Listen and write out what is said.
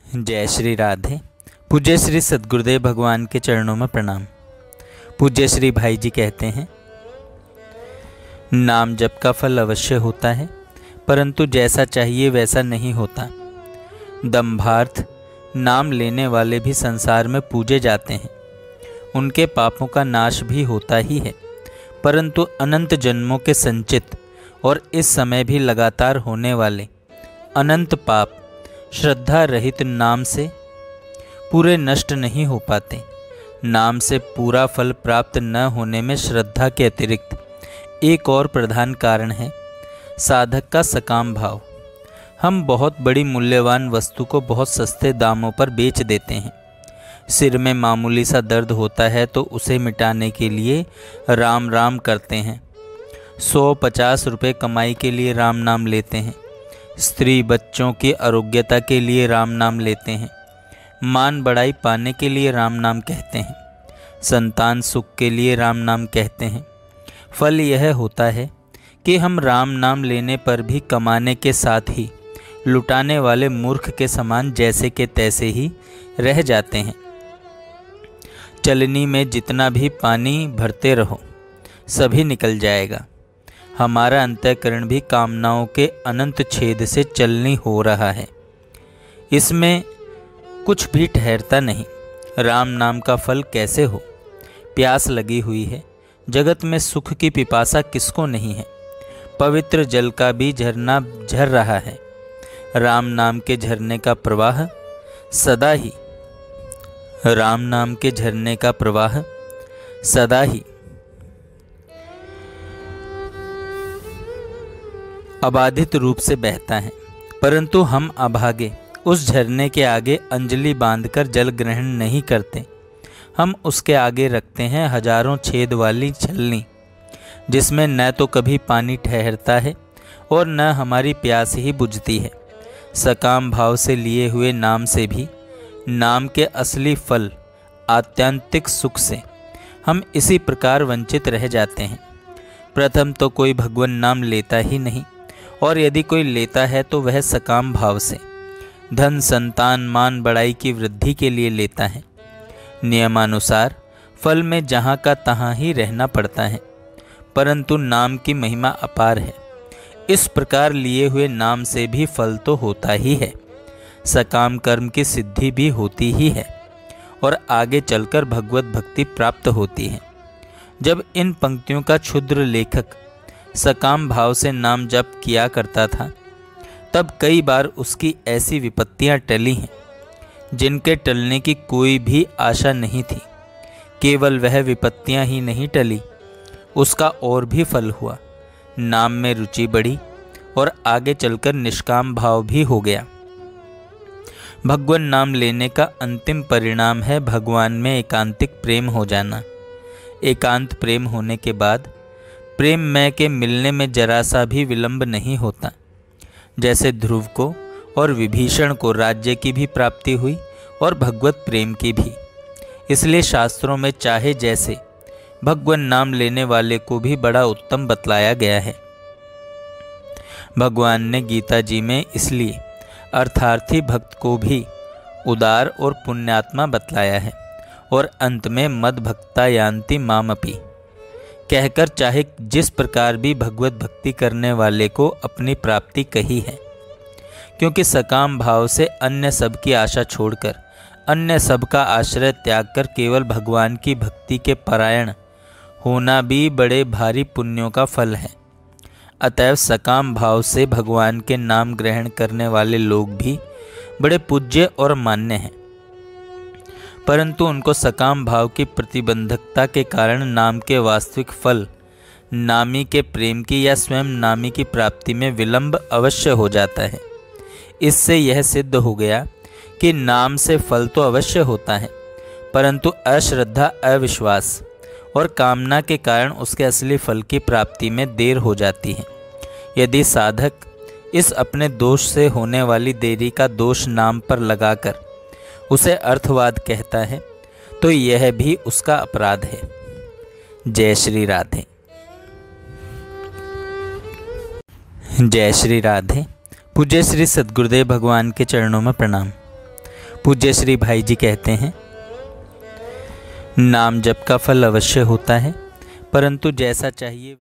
जय श्री राधे। पूज्य श्री सद्गुरुदेव भगवान के चरणों में प्रणाम। पूज्य श्री भाई जी कहते हैं, नाम जप का फल अवश्य होता है, परंतु जैसा चाहिए वैसा नहीं होता। दंभार्थ नाम लेने वाले भी संसार में पूजे जाते हैं, उनके पापों का नाश भी होता ही है, परंतु अनंत जन्मों के संचित और इस समय भी लगातार होने वाले अनंत पाप श्रद्धा रहित नाम से पूरे नष्ट नहीं हो पाते। नाम से पूरा फल प्राप्त न होने में श्रद्धा के अतिरिक्त एक और प्रधान कारण है साधक का सकाम भाव। हम बहुत बड़ी मूल्यवान वस्तु को बहुत सस्ते दामों पर बेच देते हैं। सिर में मामूली सा दर्द होता है तो उसे मिटाने के लिए राम राम करते हैं। 100-50 रुपये कमाई के लिए राम नाम लेते हैं। स्त्री बच्चों की आरोग्यता के लिए राम नाम लेते हैं। मान बढ़ाई पाने के लिए राम नाम कहते हैं। संतान सुख के लिए राम नाम कहते हैं। फल यह होता है कि हम राम नाम लेने पर भी कमाने के साथ ही लुटाने वाले मूर्ख के समान जैसे के तैसे ही रह जाते हैं। चलनी में जितना भी पानी भरते रहो सभी निकल जाएगा। हमारा अंतःकरण भी कामनाओं के अनंत छेद से चलनी हो रहा है, इसमें कुछ भी ठहरता नहीं। राम नाम का फल कैसे हो? प्यास लगी हुई है, जगत में सुख की पिपासा किसको नहीं है। पवित्र जल का भी झरना झर रहा है। राम नाम के झरने का प्रवाह सदा ही अबाधित रूप से बहता है, परंतु हम अभागे उस झरने के आगे अंजलि बांधकर जल ग्रहण नहीं करते। हम उसके आगे रखते हैं हजारों छेद वाली छलनी, जिसमें न तो कभी पानी ठहरता है और न हमारी प्यास ही बुझती है। सकाम भाव से लिए हुए नाम से भी नाम के असली फल आत्यंतिक सुख से हम इसी प्रकार वंचित रह जाते हैं। प्रथम तो कोई भगवान नाम लेता ही नहीं, और यदि कोई लेता है तो वह सकाम भाव से धन संतान मान बढ़ाई की वृद्धि के लिए लेता है। नियमानुसार फल में जहाँ का तहाँ ही रहना पड़ता है, परंतु नाम की महिमा अपार है। इस प्रकार लिए हुए नाम से भी फल तो होता ही है, सकाम कर्म की सिद्धि भी होती ही है और आगे चलकर भगवत भक्ति प्राप्त होती है। जब इन पंक्तियों का क्षुद्र लेखक सकाम भाव से नाम जप किया करता था, तब कई बार उसकी ऐसी विपत्तियां टली हैं जिनके टलने की कोई भी आशा नहीं थी। केवल वह विपत्तियां ही नहीं टली, उसका और भी फल हुआ। नाम में रुचि बढ़ी और आगे चलकर निष्काम भाव भी हो गया। भगवान नाम लेने का अंतिम परिणाम है भगवान में एकांतिक प्रेम हो जाना। एकांत प्रेम होने के बाद प्रेम मय के मिलने में जरा सा भी विलंब नहीं होता। जैसे ध्रुव को और विभीषण को राज्य की भी प्राप्ति हुई और भगवत प्रेम की भी। इसलिए शास्त्रों में चाहे जैसे भगवान नाम लेने वाले को भी बड़ा उत्तम बतलाया गया है। भगवान ने गीता जी में इसलिए अर्थार्थी भक्त को भी उदार और पुण्यात्मा बतलाया है, और अंत में मद भक्ता यान्ति मामपि कहकर चाहे जिस प्रकार भी भगवत भक्ति करने वाले को अपनी प्राप्ति कही है। क्योंकि सकाम भाव से अन्य सब की आशा छोड़कर, अन्य सब का आश्रय त्याग कर केवल भगवान की भक्ति के परायण होना भी बड़े भारी पुण्यों का फल है। अतएव सकाम भाव से भगवान के नाम ग्रहण करने वाले लोग भी बड़े पूज्य और मान्य हैं, परंतु उनको सकाम भाव की प्रतिबंधकता के कारण नाम के वास्तविक फल नामी के प्रेम की या स्वयं नामी की प्राप्ति में विलंब अवश्य हो जाता है। इससे यह सिद्ध हो गया कि नाम से फल तो अवश्य होता है, परंतु अश्रद्धा, अविश्वास और कामना के कारण उसके असली फल की प्राप्ति में देर हो जाती है। यदि साधक इस अपने दोष से होने वाली देरी का दोष नाम पर लगाकर उसे अर्थवाद कहता है तो यह भी उसका अपराध है। जय श्री राधे। जय श्री राधे। पूज्य श्री सद्गुरुदेव भगवान के चरणों में प्रणाम। पूज्य श्री भाई जी कहते हैं, नाम जप का फल अवश्य होता है, परंतु जैसा चाहिए